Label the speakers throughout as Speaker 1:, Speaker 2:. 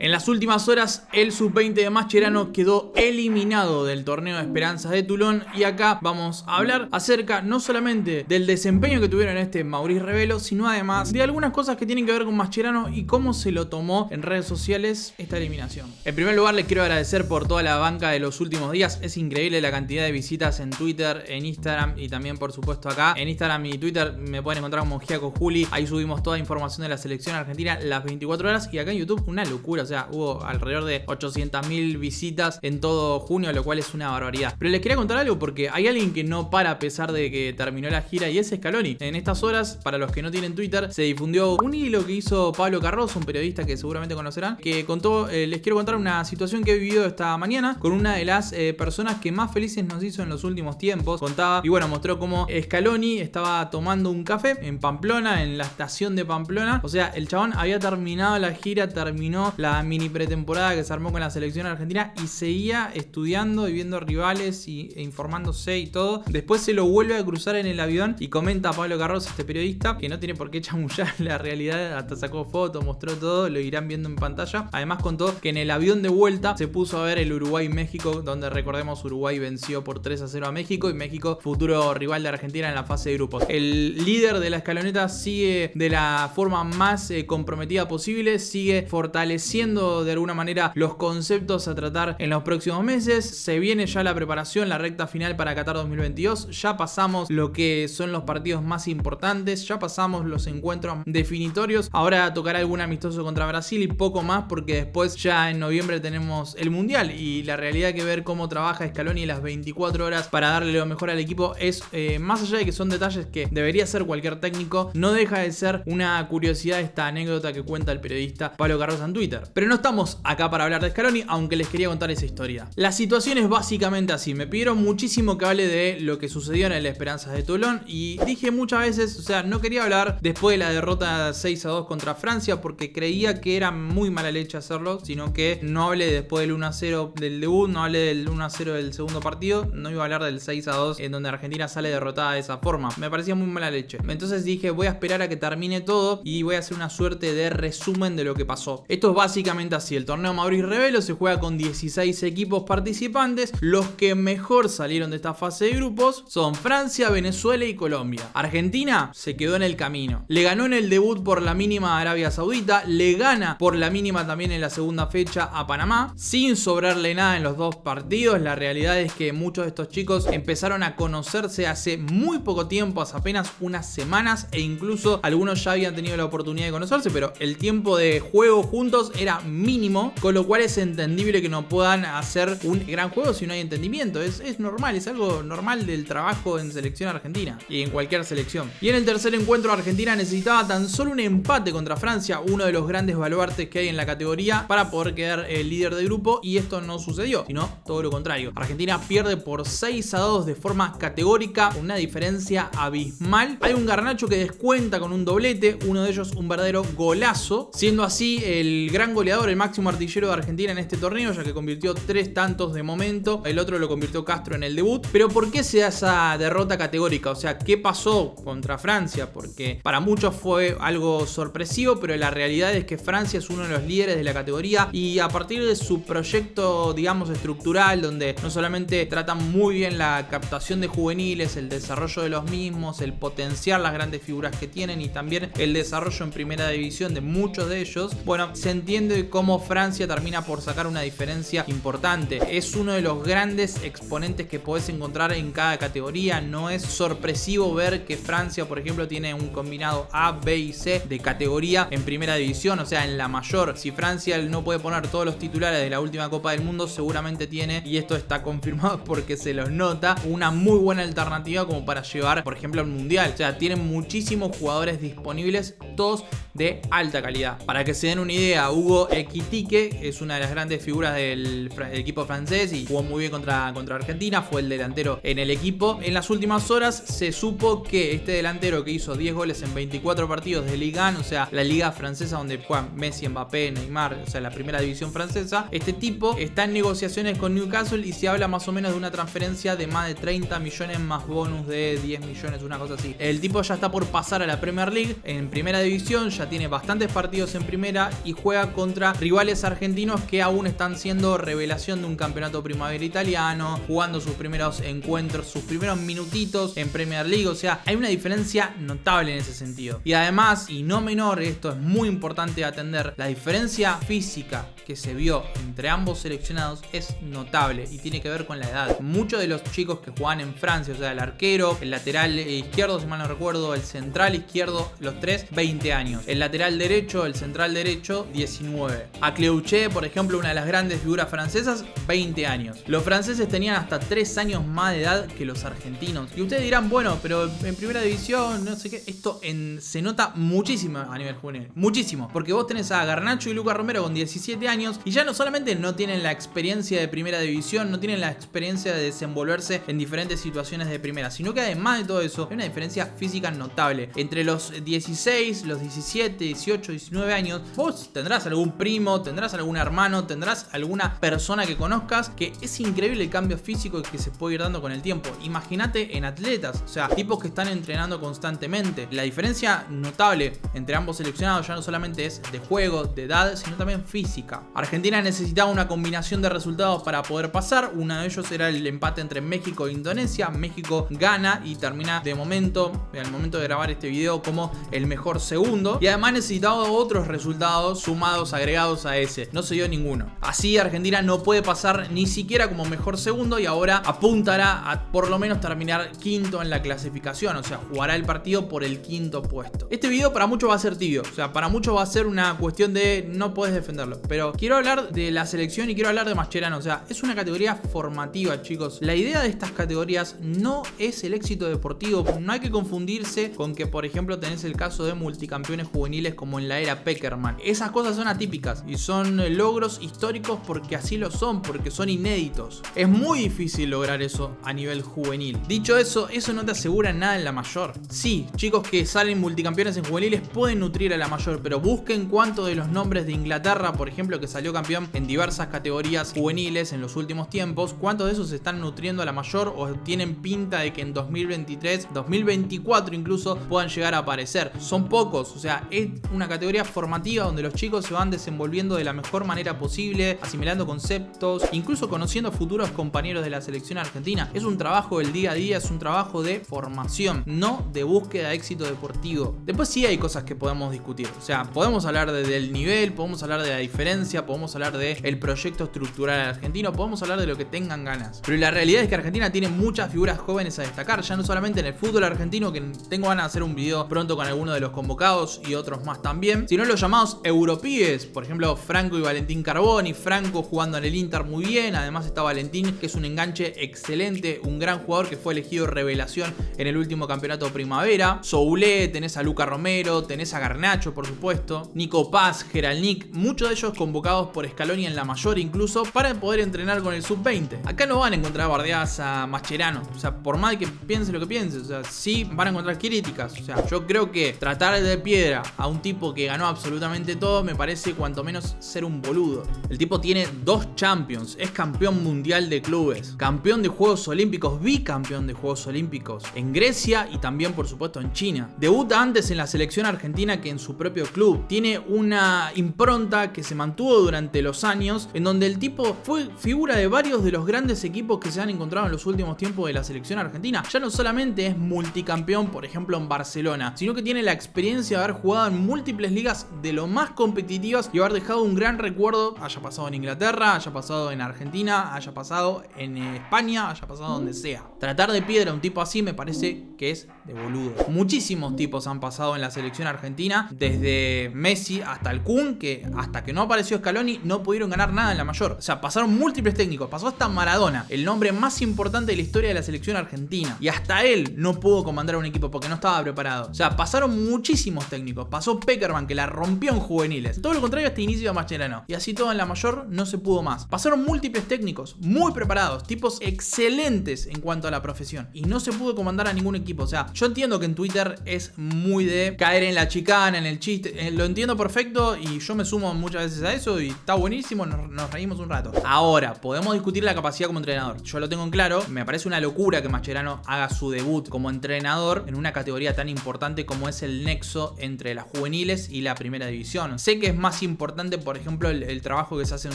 Speaker 1: En las últimas horas, el sub-20 de Mascherano quedó eliminado del torneo de Esperanzas de Toulon y acá vamos a hablar acerca no solamente del desempeño que tuvieron este Maurice Rebelo, sino además de algunas cosas que tienen que ver con Mascherano y cómo se lo tomó en redes sociales esta eliminación. En primer lugar, les quiero agradecer por toda la banca de los últimos días. Es increíble la cantidad de visitas en Twitter, en Instagram y también por supuesto acá. En Instagram y Twitter me pueden encontrar como Giaco Juli. Ahí subimos toda información de la selección argentina las 24 horas y acá en YouTube una locura. O sea, hubo alrededor de 800.000 visitas en todo junio, lo cual es una barbaridad. Pero les quería contar algo porque hay alguien que no para a pesar de que terminó la gira y es Scaloni. En estas horas, para los que no tienen Twitter, se difundió un hilo que hizo Pablo Carrozo, un periodista que seguramente conocerán, que contó, les quiero contar una situación que he vivido esta mañana con una de las personas que más felices nos hizo en los últimos tiempos. Contaba y bueno, mostró cómo Scaloni estaba tomando un café en Pamplona, en la estación de Pamplona. O sea, el chabón había terminado la gira, terminó la mini pretemporada que se armó con la selección argentina y seguía estudiando y viendo rivales e informándose y todo. Después se lo vuelve a cruzar en el avión y comenta a Pablo Carrozo, este periodista, que no tiene por qué chamullar la realidad, hasta sacó fotos, mostró todo, lo irán viendo en pantalla. Además contó que en el avión de vuelta se puso a ver el Uruguay-México, donde recordemos Uruguay venció por 3-0 a México y México futuro rival de Argentina en la fase de grupos. El líder de la escaloneta sigue de la forma más comprometida posible, sigue fortaleciendo de alguna manera los conceptos a tratar en los próximos meses. Se viene ya la preparación, la recta final para Qatar 2022. Ya pasamos lo que son los partidos más importantes, ya pasamos los encuentros definitorios. Ahora tocará algún amistoso contra Brasil y poco más, porque después ya en noviembre tenemos el Mundial y la realidad que ver cómo trabaja Scaloni las 24 horas para darle lo mejor al equipo es, más allá de que son detalles que debería ser cualquier técnico, no deja de ser una curiosidad esta anécdota que cuenta el periodista Pablo Carrozo en Twitter. Pero no estamos acá para hablar de Scaloni, aunque les quería contar esa historia. La situación es básicamente así. Me pidieron muchísimo que hable de lo que sucedió en el Esperanzas de Toulon y dije muchas veces, o sea, no quería hablar después de la derrota 6-2 contra Francia porque creía que era muy mala leche hacerlo, sino que no hable después del 1-0 del debut, no hable del 1-0 del segundo partido, no iba a hablar del 6-2 en donde Argentina sale derrotada de esa forma. Me parecía muy mala leche. Entonces dije, voy a esperar a que termine todo y voy a hacer una suerte de resumen de lo que pasó. Esto es básicamente así. El torneo Maurice Rebelo se juega con 16 equipos participantes. Los que mejor salieron de esta fase de grupos son Francia, Venezuela y Colombia. Argentina se quedó en el camino. Le ganó en el debut por la mínima a Arabia Saudita. Le gana por la mínima también en la segunda fecha a Panamá, sin sobrarle nada en los dos partidos. La realidad es que muchos de estos chicos empezaron a conocerse hace muy poco tiempo, hace apenas unas semanas, e incluso algunos ya habían tenido la oportunidad de conocerse, pero el tiempo de juego juntos era mínimo, con lo cual es entendible que no puedan hacer un gran juego si no hay entendimiento. Es normal, es algo normal del trabajo en selección argentina y en cualquier selección. Y en el tercer encuentro, Argentina necesitaba tan solo un empate contra Francia, uno de los grandes baluartes que hay en la categoría, para poder quedar el líder de grupo, y esto no sucedió, sino todo lo contrario. Argentina pierde por 6-2 de forma categórica, con una diferencia abismal. Hay un Garnacho que descuenta con un doblete, uno de ellos un verdadero golazo, siendo así el gran goleador, el máximo artillero de Argentina en este torneo, ya que convirtió 3 tantos de momento. El otro lo convirtió Castro en el debut. Pero ¿por qué se da esa derrota categórica? O sea, ¿qué pasó contra Francia? Porque para muchos fue algo sorpresivo, pero la realidad es que Francia es uno de los líderes de la categoría y a partir de su proyecto, digamos, estructural, donde no solamente tratan muy bien la captación de juveniles, el desarrollo de los mismos, el potenciar las grandes figuras que tienen y también el desarrollo en primera división de muchos de ellos, bueno, se entiende cómo Francia termina por sacar una diferencia importante. Es uno de los grandes exponentes que podés encontrar en cada categoría. No es sorpresivo ver que Francia, por ejemplo, tiene un combinado A, B y C de categoría en primera división, o sea, en la mayor. Si Francia no puede poner todos los titulares de la última Copa del Mundo, seguramente tiene, y esto está confirmado porque se los nota, una muy buena alternativa como para llevar, por ejemplo, al Mundial. O sea, tienen muchísimos jugadores disponibles, todos de alta calidad. Para que se den una idea, Hugo Ekitike es una de las grandes figuras del equipo francés y jugó muy bien contra Argentina, fue el delantero en el equipo. En las últimas horas se supo que este delantero, que hizo 10 goles en 24 partidos de Ligue 1, o sea, la liga francesa donde juegan Messi, Mbappé, Neymar, o sea, la primera división francesa, este tipo está en negociaciones con Newcastle y se habla más o menos de una transferencia de más de 30 millones más bonus de 10 millones, una cosa así. El tipo ya está por pasar a la Premier League. En primera división división, ya tiene bastantes partidos en primera y juega contra rivales argentinos que aún están siendo revelación de un campeonato primavera italiano, jugando sus primeros encuentros, sus primeros minutitos en Premier League. O sea, hay una diferencia notable en ese sentido. Y además, y no menor, esto es muy importante atender, la diferencia física que se vio entre ambos seleccionados es notable y tiene que ver con la edad. Muchos de los chicos que juegan en Francia, o sea, el arquero, el lateral izquierdo, si mal no recuerdo, el central izquierdo, los tres, 20 años. El lateral derecho, el central derecho, 19. A Cleuché, por ejemplo, una de las grandes figuras francesas, 20 años. Los franceses tenían hasta 3 años más de edad que los argentinos. Y ustedes dirán, bueno, pero en primera división, no sé qué, esto se nota muchísimo a nivel juvenil. Muchísimo. Porque vos tenés a Garnacho y Lucas Romero con 17 años y ya no solamente no tienen la experiencia de primera división, no tienen la experiencia de desenvolverse en diferentes situaciones de primera, sino que además de todo eso, hay una diferencia física notable. Entre los 16, los 17, 18, 19 años, vos tendrás algún primo, tendrás algún hermano, tendrás alguna persona que conozcas, que es increíble el cambio físico que se puede ir dando con el tiempo. Imagínate en atletas, o sea, tipos que están entrenando constantemente. La diferencia notable entre ambos seleccionados ya no solamente es de juego, de edad, sino también física. Argentina necesitaba una combinación de resultados para poder pasar. Uno de ellos era el empate entre México e Indonesia. México gana y termina de momento, al momento de grabar este video, como el mejor segundo. Y además necesitaba otros resultados sumados, agregados a ese. No se dio ninguno. Así Argentina no puede pasar ni siquiera como mejor segundo y ahora apuntará a por lo menos terminar quinto en la clasificación. O sea, jugará el partido por el quinto puesto. Este video para muchos va a ser tibio. O sea, para muchos va a ser una cuestión de no puedes defenderlo. Pero quiero hablar de la selección y quiero hablar de Mascherano. O sea, es una categoría formativa, chicos. La idea de estas categorías no es el éxito deportivo. No hay que confundirse con que, por ejemplo, tenés el caso de multicampeones juveniles como en la era Peckerman. Esas cosas son atípicas y son logros históricos porque así lo son, porque son inéditos. Es muy difícil lograr eso a nivel juvenil. Dicho eso, eso no te asegura nada en la mayor. Sí, chicos que salen multicampeones en juveniles pueden nutrir a la mayor, pero busquen cuántos de los nombres de Inglaterra, por ejemplo, que salió campeón en diversas categorías juveniles en los últimos tiempos, cuántos de esos se están nutriendo a la mayor o tienen pinta de que en 2023, 2024 incluso puedan llegar a aparecer. Son pocos, o sea, es una categoría formativa donde los chicos se van desenvolviendo de la mejor manera posible, asimilando conceptos, incluso conociendo futuros compañeros de la selección argentina. Es un trabajo del día a día, es un trabajo de formación, no de búsqueda de éxito deportivo. Después sí hay cosas que podemos discutir, o sea, podemos hablar del nivel, podemos hablar de la diferencia, podemos hablar del proyecto estructural argentino, podemos hablar de lo que tengan ganas. Pero la realidad es que Argentina tiene muchas figuras jóvenes a destacar, ya no solamente en el fútbol argentino, que tengo ganas de hacer un video pronto con alguno de los convocados y otros más también, sino los llamados europíes, por ejemplo Franco y Valentín Carboni. Franco jugando en el Inter muy bien, además está Valentín, que es un enganche excelente, un gran jugador que fue elegido revelación en el último campeonato primavera. Soulé, tenés a Luca Romero, tenés a Garnacho por supuesto, Nico Paz, Geralnik, muchos de ellos convocados por Scaloni en la mayor incluso para poder entrenar con el sub-20. Acá no van a encontrar bardeadas a Mascherano, o sea, por más que piense lo que piense, o sea, sí van a encontrar críticas. O sea, yo creo que tratar de piedra a un tipo que ganó absolutamente todo me parece cuanto menos ser un boludo. El tipo tiene 2 Champions, es campeón mundial de clubes, campeón de Juegos Olímpicos, bicampeón de Juegos Olímpicos en Grecia y también por supuesto en China. Debuta antes en la selección argentina que en su propio club. Tiene una impronta que se mantuvo durante los años, en donde el tipo fue figura de varios de los grandes equipos que se han encontrado en los últimos tiempos de la selección argentina. Ya no solamente es multicampeón, por ejemplo en Barcelona, sino que tiene la experiencia de haber jugado en múltiples ligas de lo más competitivas y haber dejado un gran recuerdo, haya pasado en Inglaterra, haya pasado en Argentina, haya pasado en España, haya pasado donde sea. Tratar de piedra a un tipo así me parece que es de boludo. Muchísimos tipos han pasado en la selección argentina, desde Messi hasta el Kun, que hasta que no apareció Scaloni no pudieron ganar nada en la mayor. O sea, pasaron múltiples técnicos, pasó hasta Maradona, el nombre más importante de la historia de la selección argentina, y hasta él no pudo comandar un equipo porque no estaba preparado. O sea, pasaron muchísimos técnicos, pasó Peckerman que la rompió en juveniles, todo lo contrario a este inicio de Mascherano, y así todo en la mayor no se pudo más. Pasaron múltiples técnicos muy preparados, tipos excelentes en cuanto a la profesión, y no se pudo comandar a ningún equipo. O sea, yo entiendo que en Twitter es muy de caer en la chicana, en el chiste, lo entiendo perfecto y yo me sumo muchas veces a eso y está buenísimo, nos reímos un rato. Ahora, podemos discutir la capacidad como entrenador. Yo lo tengo en claro, me parece una locura que Mascherano haga su debut como entrenador en una categoría tan importante como es el nexo entre las juveniles y la primera división. Sé que es más importante, por ejemplo, el trabajo que se hace en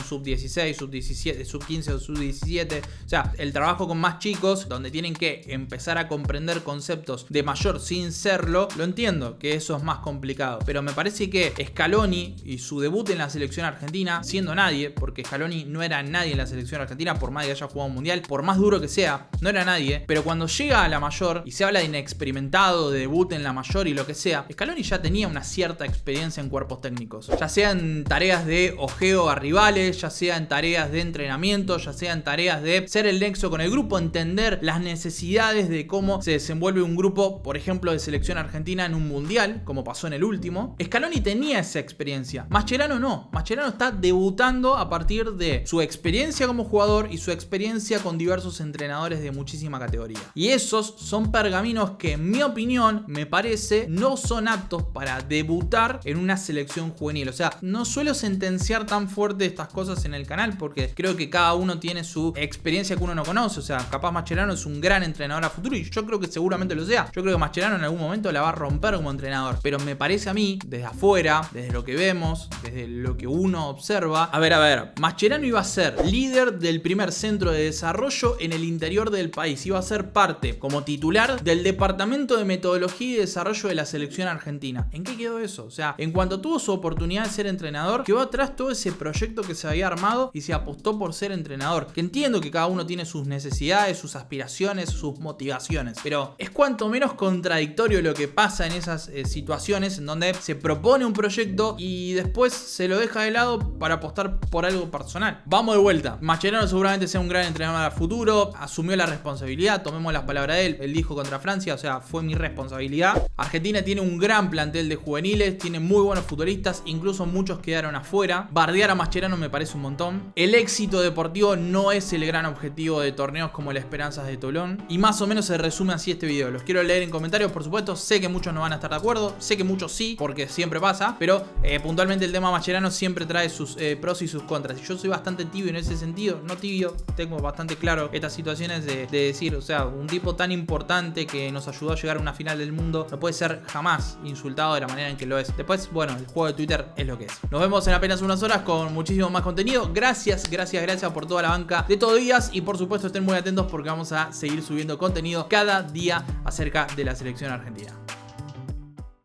Speaker 1: sub-16, sub-17, sub-15 o sub-17. O sea, el trabajo con más chicos, donde tienen que empezar a comprender conceptos de mayor sin serlo. Lo entiendo, que eso es más complicado. Pero me parece que Scaloni y su debut en la selección argentina, siendo nadie, porque Scaloni no era nadie en la selección argentina, por más que haya jugado un mundial, por más duro que sea, no era nadie. Pero cuando llega a la mayor y se habla de inexperimentado, de debut en la mayor y lo que sea, Scaloni ya tenía una cierta experiencia en cuerpos técnicos. Ya sea en tareas de ojeo a rivales, ya sea en tareas de entrenamiento, ya sea en tareas de ser el nexo con el grupo, entender las necesidades de cómo se desenvuelve un grupo, por ejemplo, de selección argentina en un mundial, como pasó en el último. Scaloni tenía esa experiencia. Mascherano no. Mascherano está debutando a partir de su experiencia como jugador y su experiencia con diversos entrenadores de muchísima categoría. Y esos son pergaminos que, en mi opinión, me parece, no son aptos para debutar en una selección juvenil. O sea, no suelo sentenciar tan fuerte estas cosas en el canal porque creo que cada uno tiene su experiencia que uno no conoce. O sea, capaz Mascherano es un gran entrenador a futuro y yo creo que seguramente lo sea. Yo creo que Mascherano en algún momento la va a romper como entrenador. Pero me parece a mí, desde afuera, desde lo que vemos, desde lo que uno observa. A ver, Mascherano iba a ser líder del primer centro de desarrollo en el interior del país. Iba a ser parte, como titular, del departamento de metodología y desarrollo de la selección argentina. ¿En qué quedó eso? O sea, en cuanto tuvo su oportunidad de ser entrenador, quedó atrás todo ese proyecto que se había armado y se apostó por ser entrenador. Que entiendo que cada uno tiene sus necesidades, sus aspiraciones, sus motivaciones, pero es cuanto menos contradictorio lo que pasa en esas situaciones en donde se propone un proyecto y después se lo deja de lado para apostar por algo personal. Vamos de vuelta. Mascherano seguramente sea un gran entrenador al futuro, asumió la responsabilidad, tomemos las palabras de él. Él dijo contra Francia, o sea, fue mi responsabilidad. Argentina tiene un gran plantel de juveniles, tiene muy buenos futbolistas, incluso muchos quedaron afuera. Bardear a Mascherano me parece un montón. El éxito deportivo no es el gran objetivo de torneos como el Esperanzas de Tolón. Y más o menos se resume así este video. Los quiero leer en comentarios, por supuesto. Sé que muchos no van a estar de acuerdo, sé que muchos sí, porque siempre pasa. Pero puntualmente el tema Mascherano siempre trae sus pros y sus contras. Y yo soy bastante tibio en ese sentido. No tibio, tengo bastante claro estas situaciones de decir, o sea, un tipo tan importante que nos ayudó a llegar a una final del mundo no puede ser jamás insultado de la manera en que lo es. Después, bueno, el juego de Twitter es lo que es. Nos vemos en apenas unas horas con muchísimo más contenido. Gracias por toda la banca de todos días y por supuesto estén muy atentos porque vamos a seguir subiendo contenido cada día acerca de la selección argentina.